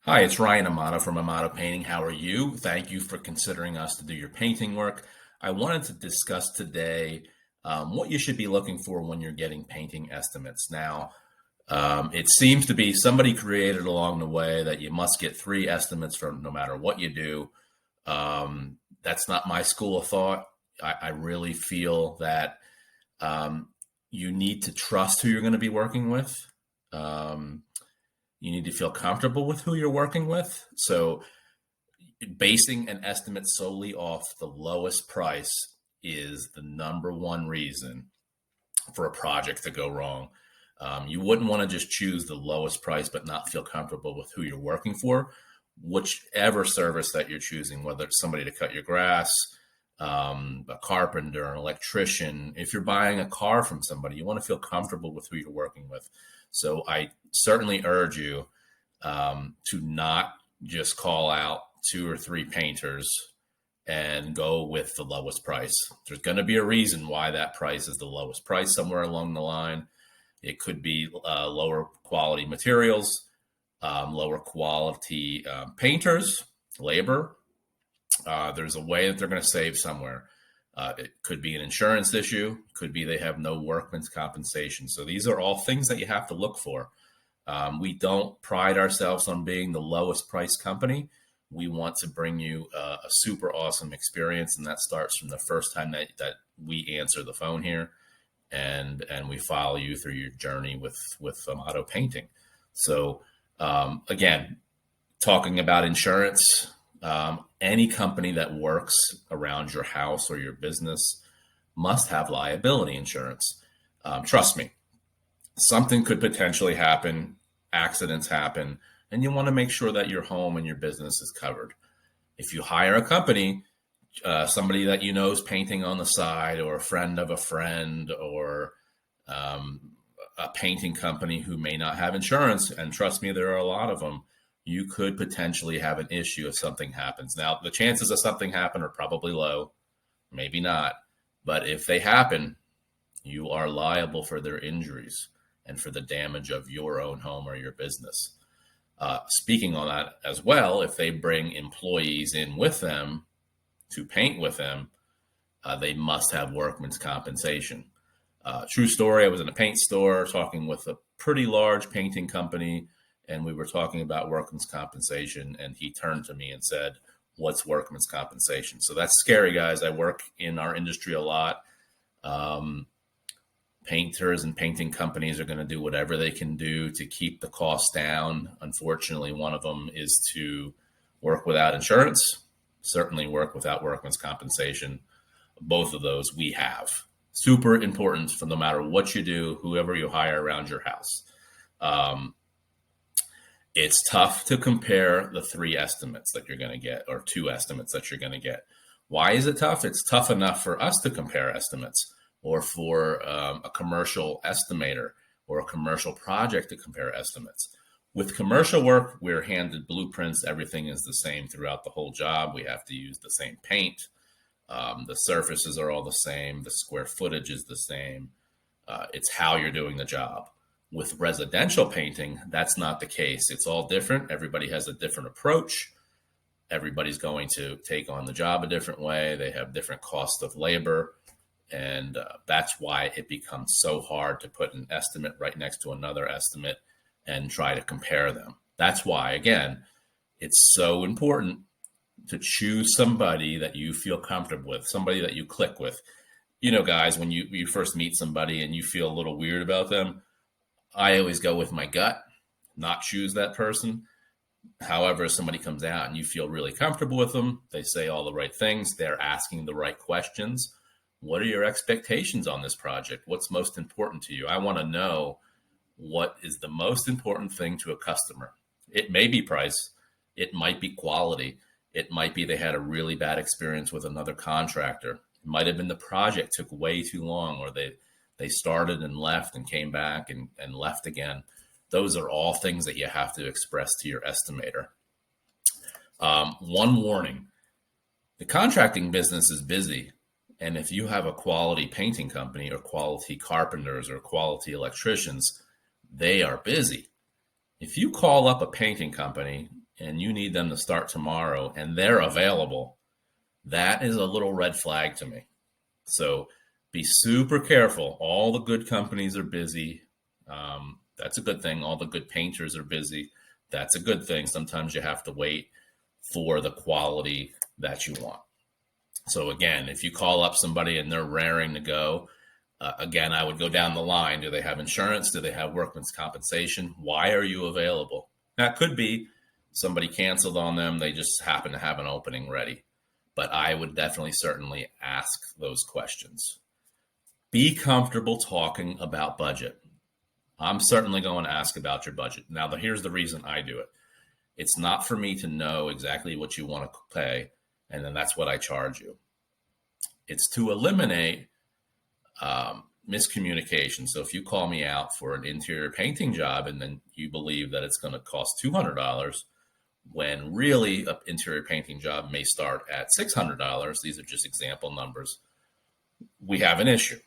Hi, it's Ryan Amato from Amato Painting. How are you? Thank you for considering us to do your painting work. I wanted to discuss today what you should be looking for when you're getting painting estimates. Now, it seems to be somebody created along the way that you must get three estimates from no matter what you do. That's not my school of thought. I really feel that you need to trust who you're going to be working with. Um, you need to feel comfortable with who you're working with. So basing an estimate solely off the lowest price is the number one reason for a project to go wrong. You wouldn't want to just choose the lowest price but not feel comfortable with who you're working for. Whichever service that you're choosing, whether it's somebody to cut your grass, a carpenter, an electrician. If you're buying a car from somebody, you want to feel comfortable with who you're working with. So I certainly urge you to not just call out two or three painters and go with the lowest price. There's going to be a reason why that price is the lowest price somewhere along the line. It could be lower quality materials, lower quality painters, labor. There's a way that they're going to save somewhere. It could be an insurance issue. Could be they have no workman's compensation. So these are all things that you have to look for. We don't pride ourselves on being the lowest price company. We want to bring you a super awesome experience, and that starts from the first time that we answer the phone here, and we follow you through your journey with Amato Painting. So again, talking about insurance. Any company that works around your house or your business must have liability insurance. Trust me, something could potentially happen, accidents happen, and you want to make sure that your home and your business is covered. If you hire a company, somebody that you know is painting on the side, or a friend of a friend, or a painting company who may not have insurance, and trust me, there are a lot of them, you could potentially have an issue if something happens. Now, the chances of something happen are probably low, maybe not. But if they happen, you are liable for their injuries and for the damage of your own home or your business. Speaking on that as well, if they bring employees in with them to paint with them, they must have workman's compensation. True story, I was in a paint store talking with a pretty large painting company, and we were talking about workman's compensation, and he turned to me and said, "What's workman's compensation?" So that's scary, guys. I work in our industry a lot. Painters and painting companies are going to do whatever they can do to keep the costs down. Unfortunately, one of them is to work without insurance, certainly work without workman's compensation. Both of those we have. Super important for no matter what you do, whoever you hire around your house. It's tough to compare the three estimates that you're going to get, or two estimates that you're going to get. Why is it tough? It's tough enough for us to compare estimates, or for a commercial estimator or a commercial project to compare estimates. With commercial work, we're handed blueprints. Everything is the same throughout the whole job. We have to use the same paint. The surfaces are all the same. The square footage is the same. It's how you're doing the job. With residential painting, that's not the case. It's all different. Everybody has a different approach. Everybody's going to take on the job a different way. They have different costs of labor. And that's why it becomes so hard to put an estimate right next to another estimate and try to compare them. That's why, again, it's so important to choose somebody that you feel comfortable with, somebody that you click with. You know, guys, when you first meet somebody and you feel a little weird about them, I always go with my gut, not choose that person. However, if somebody comes out and you feel really comfortable with them, they say all the right things, they're asking the right questions. What are your expectations on this project? What's most important to you? I want to know what is the most important thing to a customer. It may be price. It might be quality. It might be they had a really bad experience with another contractor. It might have been the project took way too long, or they started and left and came back and left again. Those are all things that you have to express to your estimator. One warning, the contracting business is busy. And if you have a quality painting company or quality carpenters or quality electricians, they are busy. If you call up a painting company and you need them to start tomorrow and they're available, that is a little red flag to me. So be super careful. All the good companies are busy. That's a good thing. All the good painters are busy. That's a good thing. Sometimes you have to wait for the quality that you want. So again, if you call up somebody and they're raring to go, again, I would go down the line. Do they have insurance? Do they have workman's compensation? Why are you available? That could be somebody canceled on them. They just happen to have an opening ready. But I would definitely, certainly ask those questions. Be comfortable talking about budget. I'm certainly going to ask about your budget. Now, here's the reason I do it. It's not for me to know exactly what you want to pay, and then that's what I charge you. It's to eliminate miscommunication. So if you call me out for an interior painting job and then you believe that it's going to cost $200, when really an interior painting job may start at $600, these are just example numbers, we have an issue.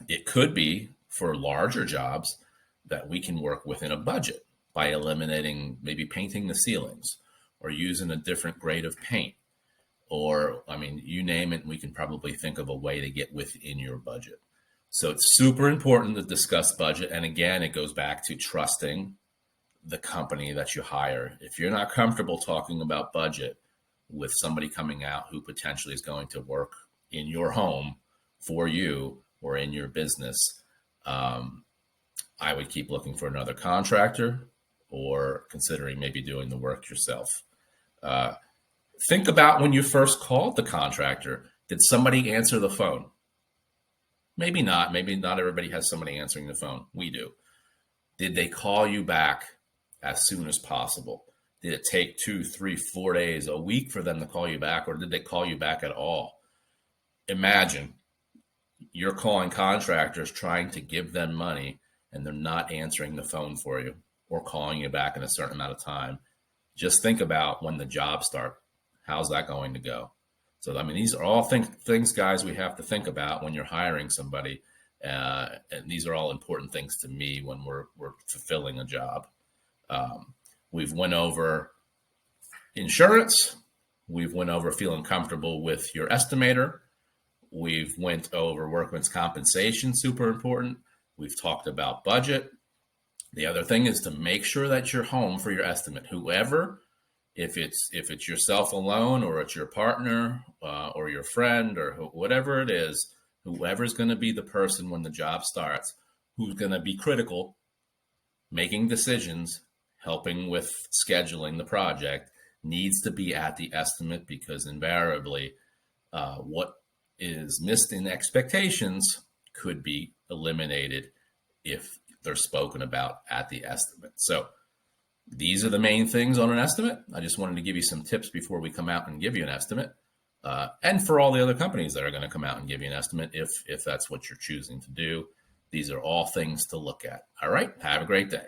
It could be for larger jobs that we can work within a budget by eliminating, maybe painting the ceilings or using a different grade of paint, or, I mean, you name it, we can probably think of a way to get within your budget. So it's super important to discuss budget. And again, it goes back to trusting the company that you hire. If you're not comfortable talking about budget with somebody coming out who potentially is going to work in your home for you or in your business, I would keep looking for another contractor or considering maybe doing the work yourself. Think about when you first called the contractor. Did somebody answer the phone? Maybe not. Maybe not everybody has somebody answering the phone. We do. Did they call you back as soon as possible? Did it take 2, 3, 4 days, a week for them to call you back, or did they call you back at all? Imagine you're calling contractors trying to give them money and they're not answering the phone for you or calling you back in a certain amount of time. Just think about when the job starts. How's that going to go? So, I mean, these are all things, guys, we have to think about when you're hiring somebody. And these are all important things to me when we're fulfilling a job. We've went over insurance. We've went over feeling comfortable with your estimator. We've went over workman's compensation, super important. We've talked about budget. The other thing is to make sure that you're home for your estimate. Whoever, if it's yourself alone or it's your partner or your friend or whatever it is, whoever's going to be the person when the job starts, who's going to be critical, making decisions, helping with scheduling the project, needs to be at the estimate, because invariably what is missed in expectations could be eliminated if they're spoken about at the estimate. So these are the main things on an estimate. I just wanted to give you some tips before we come out and give you an estimate. And for all the other companies that are going to come out and give you an estimate, if that's what you're choosing to do. These are all things to look at. All right. Have a great day.